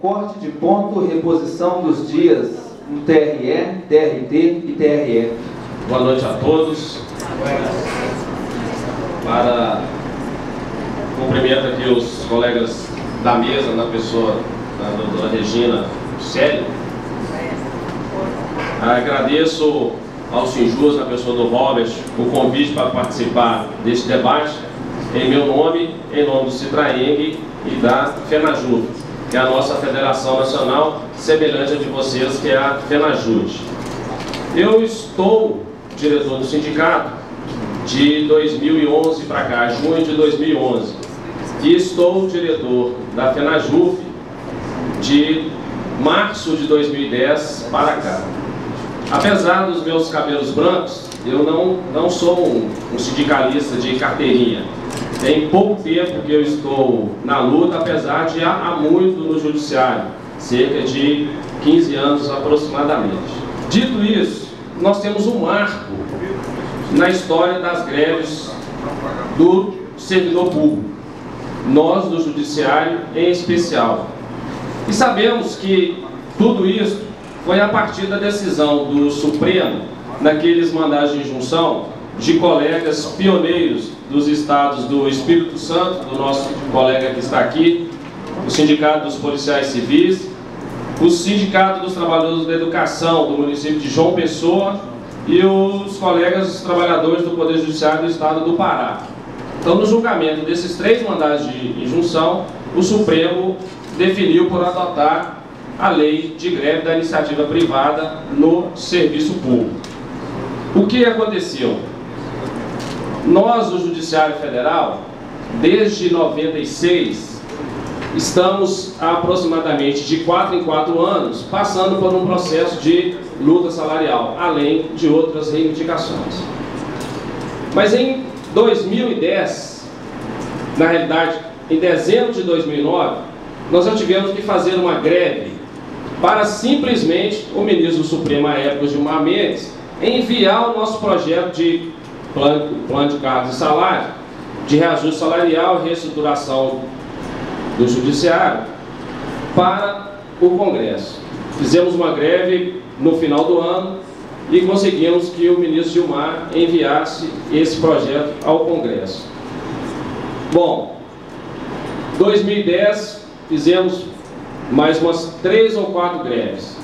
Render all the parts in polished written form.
corte de ponto, reposição dos dias no TRE, TRT e TRE. Boa noite a todos. Cumprimento aqui os colegas da mesa, na pessoa da doutora Regina Célio. Agradeço ao Sinjus, na pessoa do Robert, o convite para participar deste debate, em meu nome, em nome do Citraeng e da FENAJUVE, que é a nossa federação nacional, semelhante a de vocês, que é a FENAJUDE. Eu estou diretor do sindicato de 2011 para cá, junho de 2011, e estou diretor da FENAJUVE de março de 2010 para cá. Apesar dos meus cabelos brancos, eu não sou um sindicalista de carteirinha. Tem pouco tempo que eu estou na luta, apesar de há muito no judiciário, cerca de 15 anos aproximadamente. Dito isso, nós temos um marco na história das greves do servidor público, nós do judiciário em especial. E sabemos que tudo isso foi a partir da decisão do Supremo, naqueles mandados de injunção, de colegas pioneiros dos estados do Espírito Santo, do nosso colega que está aqui, o Sindicato dos Policiais Civis, o Sindicato dos Trabalhadores da Educação do município de João Pessoa e os colegas trabalhadores do Poder Judiciário do estado do Pará. Então, no julgamento desses três mandados de injunção, o Supremo definiu por adotar a lei de greve da iniciativa privada no serviço público. O que aconteceu? Nós, do Judiciário Federal, desde 96, estamos há aproximadamente de 4 em 4 anos passando por um processo de luta salarial, além de outras reivindicações. Mas em 2010, na realidade, em dezembro de 2009, nós já tivemos que fazer uma greve para simplesmente o ministro do Supremo, à época, Gilmar Mendes, enviar o nosso projeto de plano de cargos e salário, de reajuste salarial e reestruturação do Judiciário para o Congresso. Fizemos uma greve no final do ano e conseguimos que o ministro Gilmar enviasse esse projeto ao Congresso. Bom, 2010 fizemos mais umas 3 ou 4 greves.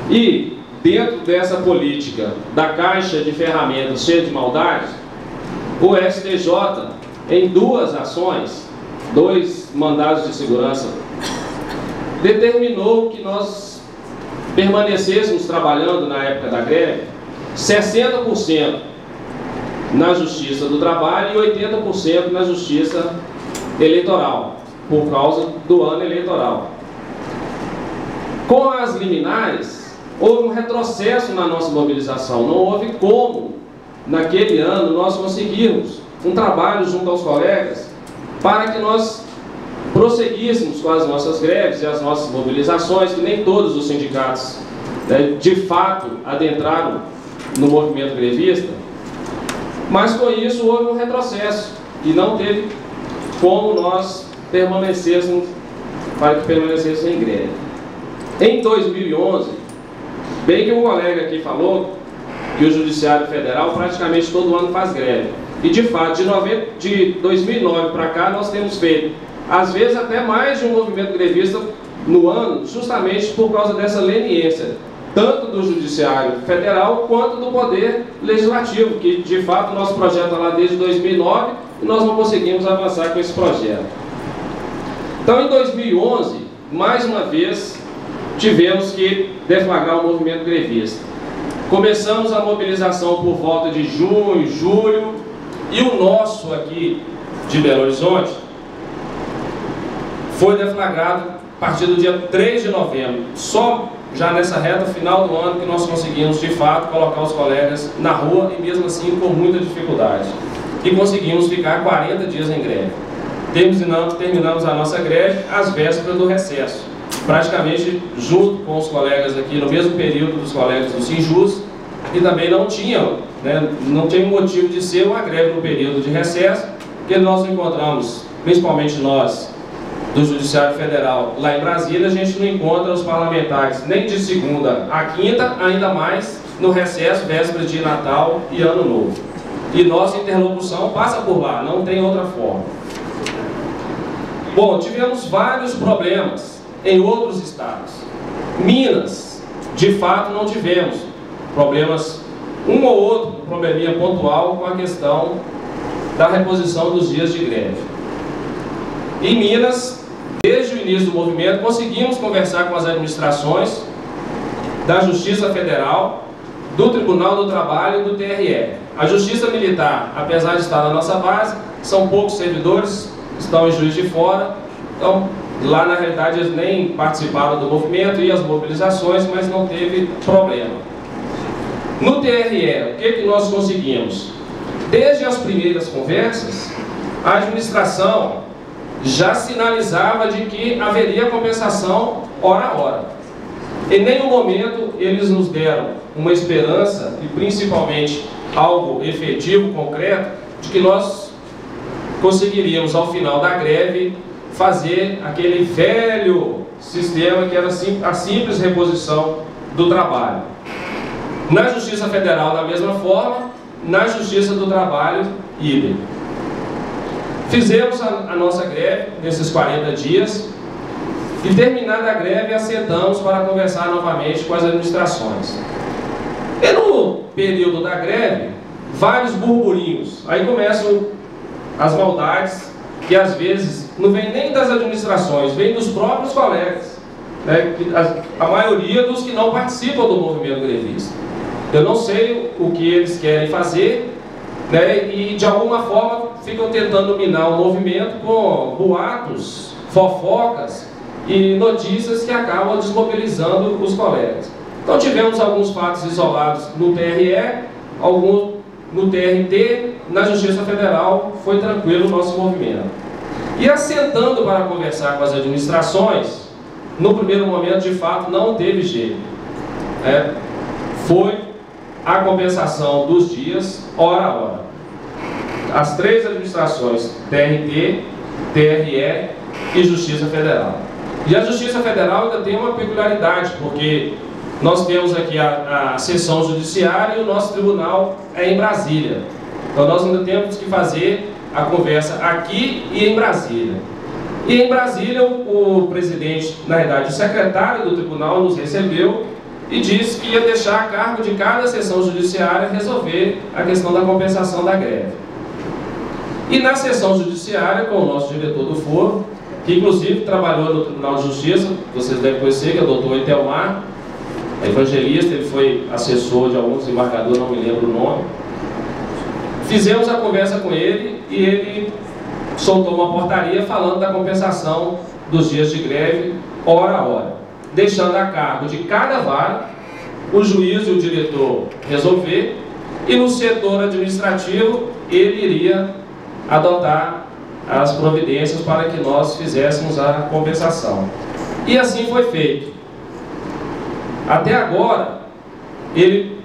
E, dentro dessa política da caixa de ferramentas cheia de maldade, o STJ, em 2 ações, 2 mandados de segurança, determinou que nós permanecêssemos trabalhando na época da greve 60% na Justiça do Trabalho e 80% na Justiça Eleitoral, por causa do ano eleitoral. Com as liminares, houve um retrocesso na nossa mobilização. Não houve como, naquele ano, nós conseguirmos um trabalho junto aos colegas para que nós prosseguíssemos com as nossas greves e as nossas mobilizações, que nem todos os sindicatos, de fato, adentraram no movimento grevista. Mas com isso houve um retrocesso e não teve como nós permanecêssemos em greve. Em 2011, bem que o colega aqui falou que o Judiciário Federal praticamente todo ano faz greve. E de fato, de 2009 para cá, nós temos feito, às vezes, até mais de um movimento grevista no ano, justamente por causa dessa leniência, tanto do Judiciário Federal quanto do Poder Legislativo, que de fato o nosso projeto está lá desde 2009 e nós não conseguimos avançar com esse projeto. Então, em 2011, mais uma vez, tivemos que deflagrar o movimento grevista. Começamos a mobilização por volta de junho, julho, e o nosso aqui de Belo Horizonte foi deflagrado a partir do dia 3 de novembro. Só já nessa reta final do ano que nós conseguimos, de fato, colocar os colegas na rua e mesmo assim com muita dificuldade. E conseguimos ficar 40 dias em greve. Terminamos a nossa greve às vésperas do recesso, praticamente junto com os colegas aqui, no mesmo período dos colegas do Sinjus, e também não tinha motivo de ser uma greve no período de recesso, porque nós encontramos, principalmente nós, do Judiciário Federal lá em Brasília, a gente não encontra os parlamentares nem de segunda a quinta, ainda mais no recesso, véspera de Natal e Ano Novo. E nossa interlocução passa por lá, não tem outra forma. Bom, tivemos vários problemas em outros estados. Minas, de fato, não tivemos problemas, um ou outro probleminha pontual com a questão da reposição dos dias de greve. Em Minas, desde o início do movimento, conseguimos conversar com as administrações da Justiça Federal, do Tribunal do Trabalho e do TRE. A Justiça Militar, apesar de estar na nossa base, são poucos servidores, estão em Juiz de Fora, então lá na realidade eles nem participaram do movimento e as mobilizações, mas não teve problema. No TRE, o que nós conseguimos? Desde as primeiras conversas, a administração já sinalizava de que haveria compensação hora a hora. Em nenhum momento eles nos deram uma esperança, e principalmente algo efetivo, concreto, de que nós conseguiríamos, ao final da greve, fazer aquele velho sistema que era a simples reposição do trabalho. Na Justiça Federal, da mesma forma, na Justiça do Trabalho, idem. Fizemos a nossa greve nesses 40 dias e, terminada a greve, assentamos para conversar novamente com as administrações. E no período da greve, vários burburinhos. Aí começam as maldades, que às vezes não vem nem das administrações, vem dos próprios colegas, né? A maioria dos que não participam do movimento grevista. Eu não sei o que eles querem fazer, né? E de alguma forma ficam tentando minar o movimento com boatos, fofocas e notícias que acabam desmobilizando os colegas. Então tivemos alguns fatos isolados no TRE, alguns no TRT, na Justiça Federal foi tranquilo o nosso movimento. E assentando para conversar com as administrações, no primeiro momento de fato não teve jeito. Foi a compensação dos dias, hora a hora. As três administrações, TRT, TRE e Justiça Federal. E a Justiça Federal ainda tem uma peculiaridade, porque nós temos aqui a seção judiciária e o nosso tribunal é em Brasília. Então nós ainda temos que fazer a conversa aqui e em Brasília. E em Brasília o presidente, na verdade o secretário do tribunal nos recebeu e disse que ia deixar a cargo de cada seção judiciária resolver a questão da compensação da greve. E na seção judiciária, com o nosso diretor do foro, que inclusive trabalhou no Tribunal de Justiça, vocês devem conhecer, que é o doutor Itelmar, evangelista, ele foi assessor de algum desembargador, não me lembro o nome. Fizemos a conversa com ele e ele soltou uma portaria falando da compensação dos dias de greve, hora a hora, deixando a cargo de cada vara o juiz e o diretor resolver, e no setor administrativo ele iria adotar as providências para que nós fizéssemos a compensação. E assim foi feito. Até agora, ele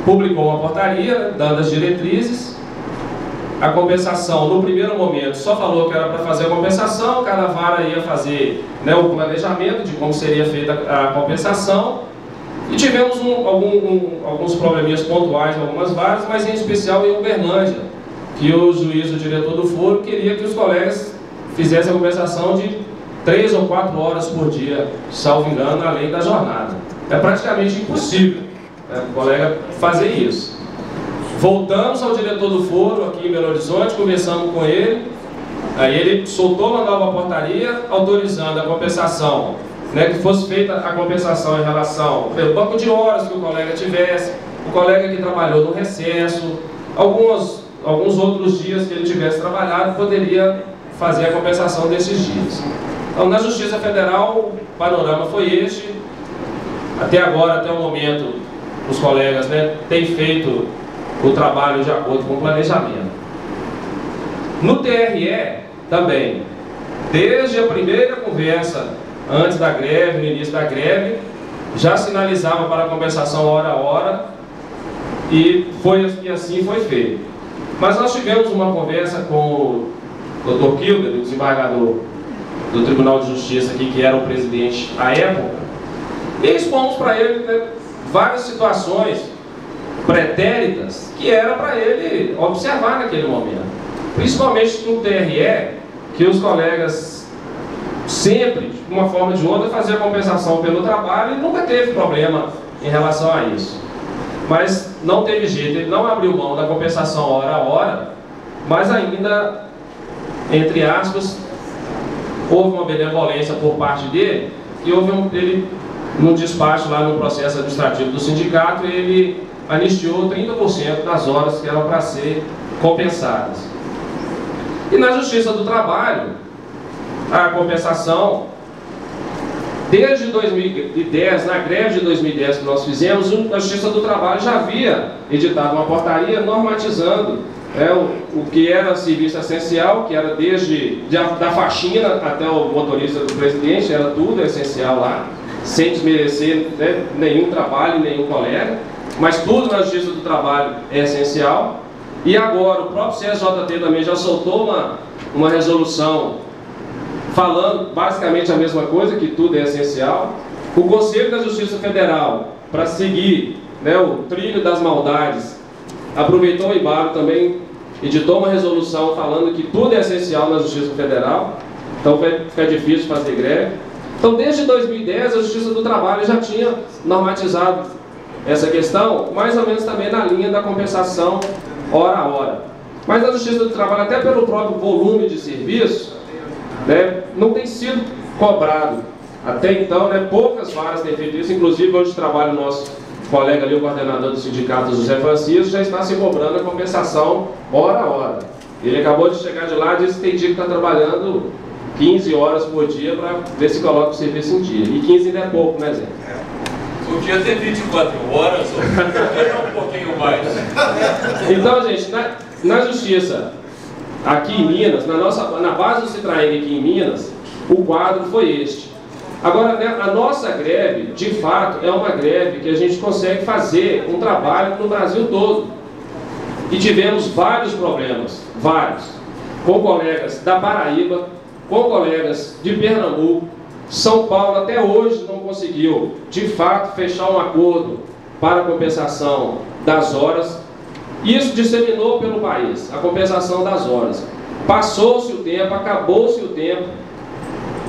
publicou uma portaria dando as diretrizes. A compensação, no primeiro momento, só falou que era para fazer a compensação, cada vara ia fazer, né, o planejamento de como seria feita a compensação. E tivemos alguns probleminhas pontuais em algumas varas, mas em especial em Uberlândia, que o juiz, o diretor do foro, queria que os colegas fizessem a compensação de 3 ou 4 horas por dia, salvo engano, além da jornada. É praticamente impossível, né, o colega fazer isso. Voltamos ao diretor do foro aqui em Belo Horizonte, conversamos com ele, aí ele soltou uma nova portaria autorizando a compensação, né, que fosse feita a compensação em relação pelo banco de horas que o colega tivesse, o colega que trabalhou no recesso, alguns outros dias que ele tivesse trabalhado, poderia fazer a compensação desses dias. Então, na Justiça Federal, o panorama foi este. Até agora, até o momento, os colegas, né, têm feito o trabalho de acordo com o planejamento. No TRE, também, desde a primeira conversa, antes da greve, no início da greve, já sinalizava para a compensação hora a hora, e assim foi feito. Mas nós tivemos uma conversa com o Dr. Kilder, o desembargador, do Tribunal de Justiça aqui, que era o presidente à época, e expomos para ele, né, várias situações pretéritas que era para ele observar naquele momento. Principalmente no TRE, que os colegas sempre, de uma forma ou de outra, faziam compensação pelo trabalho e nunca teve problema em relação a isso. Mas não teve jeito, ele não abriu mão da compensação hora a hora, mas ainda, entre aspas, houve uma benevolência por parte dele, e houve ele, no despacho lá no processo administrativo do sindicato, ele anistiou 30% das horas que eram para ser compensadas. E na Justiça do Trabalho, a compensação, desde 2010, na greve de 2010 que nós fizemos, a Justiça do Trabalho já havia editado uma portaria normatizando o que era serviço essencial, que era desde da faxina até o motorista do presidente, era tudo essencial lá, sem desmerecer, né, nenhum trabalho, nenhum colega, mas tudo na Justiça do Trabalho é essencial. E agora o próprio CSJT também já soltou uma resolução falando basicamente a mesma coisa, que tudo é essencial. O Conselho da Justiça Federal, para seguir, né, o trilho das maldades, aproveitou o embalo também, editou uma resolução falando que tudo é essencial na Justiça Federal, então fica difícil fazer greve. Então, desde 2010, a Justiça do Trabalho já tinha normatizado essa questão, mais ou menos também na linha da compensação hora a hora. Mas a Justiça do Trabalho, até pelo próprio volume de serviço, né, não tem sido cobrado. Até então, né, poucas varas têm feito isso, inclusive onde trabalha o nosso colega ali, o coordenador do sindicato, José Francisco, já está se cobrando a compensação hora a hora. Ele acabou de chegar de lá e disse que tem dia que está trabalhando 15 horas por dia para ver se coloca o serviço em dia. E 15 ainda é pouco, né, Zé? Podia ter 24 horas, ou um pouquinho mais. Então, gente, na Justiça, aqui em Minas, na base do Citraeng aqui em Minas, o quadro foi este. Agora, né, a nossa greve, de fato, é uma greve que a gente consegue fazer um trabalho no Brasil todo. E tivemos vários problemas, vários, com colegas da Paraíba, com colegas de Pernambuco. São Paulo até hoje não conseguiu, de fato, fechar um acordo para a compensação das horas. Isso disseminou pelo país, a compensação das horas. Passou-se o tempo, acabou-se o tempo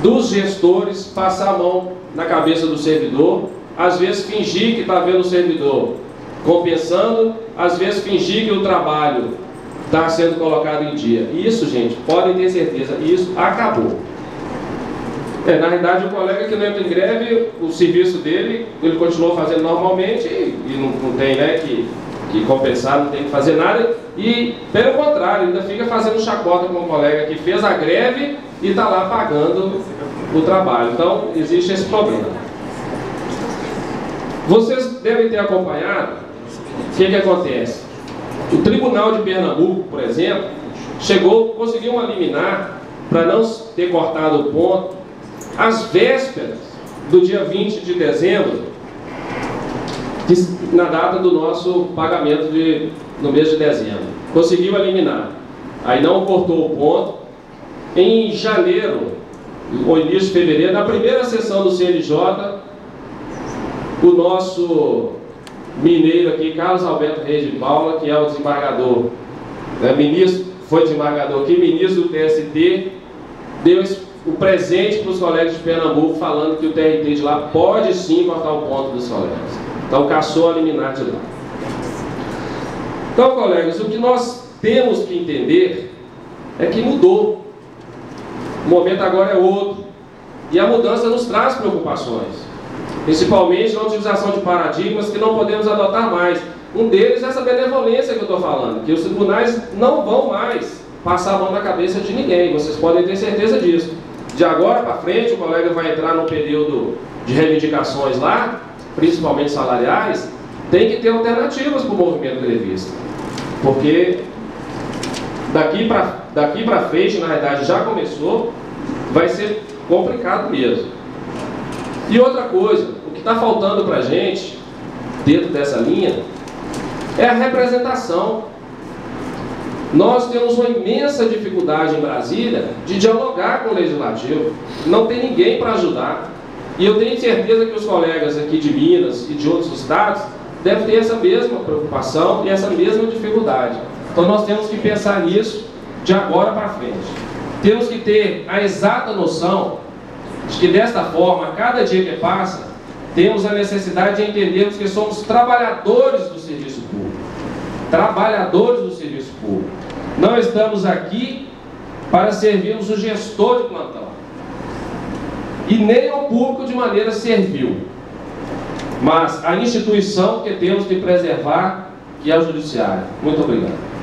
dos gestores passar a mão na cabeça do servidor, às vezes fingir que está vendo o servidor compensando, às vezes fingir que o trabalho está sendo colocado em dia. Isso, gente, podem ter certeza, isso acabou. Na realidade, o colega que não entra em greve, o serviço dele, ele continuou fazendo normalmente e não tem, né, que compensar, não tem que fazer nada. E, pelo contrário, ainda fica fazendo chacota com o colega que fez a greve e está lá pagando o trabalho. Então, existe esse problema. Vocês devem ter acompanhado o que acontece. O Tribunal de Pernambuco, por exemplo, conseguiu uma liminar para não ter cortado o ponto às vésperas do dia 20 de dezembro, na data do nosso pagamento no mês de dezembro. Conseguiu eliminar. Aí não cortou o ponto. Em janeiro, ou início de fevereiro, na primeira sessão do CNJ, o nosso mineiro aqui, Carlos Alberto Reis de Paula, que é o desembargador, né, foi desembargador aqui, ministro do TST, deu o presente para os colegas de Pernambuco, falando que o TRT de lá pode sim cortar o ponto dos colegas. Então, caçou a liminar de lá. Então, colegas, o que nós temos que entender é que mudou. O momento agora é outro. E a mudança nos traz preocupações. Principalmente na utilização de paradigmas que não podemos adotar mais. Um deles é essa benevolência que eu estou falando, que os tribunais não vão mais passar a mão na cabeça de ninguém. Vocês podem ter certeza disso. De agora para frente, o colega vai entrar no período de reivindicações lá, principalmente salariais, tem que ter alternativas para o movimento grevista. Porque daqui para frente, na realidade, já começou, vai ser complicado mesmo. E outra coisa, o que está faltando para a gente, dentro dessa linha, é a representação. Nós temos uma imensa dificuldade em Brasília de dialogar com o Legislativo. Não tem ninguém para ajudar. E eu tenho certeza que os colegas aqui de Minas e de outros estados devem ter essa mesma preocupação e essa mesma dificuldade. Então nós temos que pensar nisso de agora para frente. Temos que ter a exata noção de que desta forma, cada dia que passa, temos a necessidade de entendermos que somos trabalhadores do serviço público. Trabalhadores do serviço público. Não estamos aqui para servirmos o gestor de plantão. E nem ao público de maneira servil. Mas a instituição que temos que preservar, que é o Judiciário. Muito obrigado.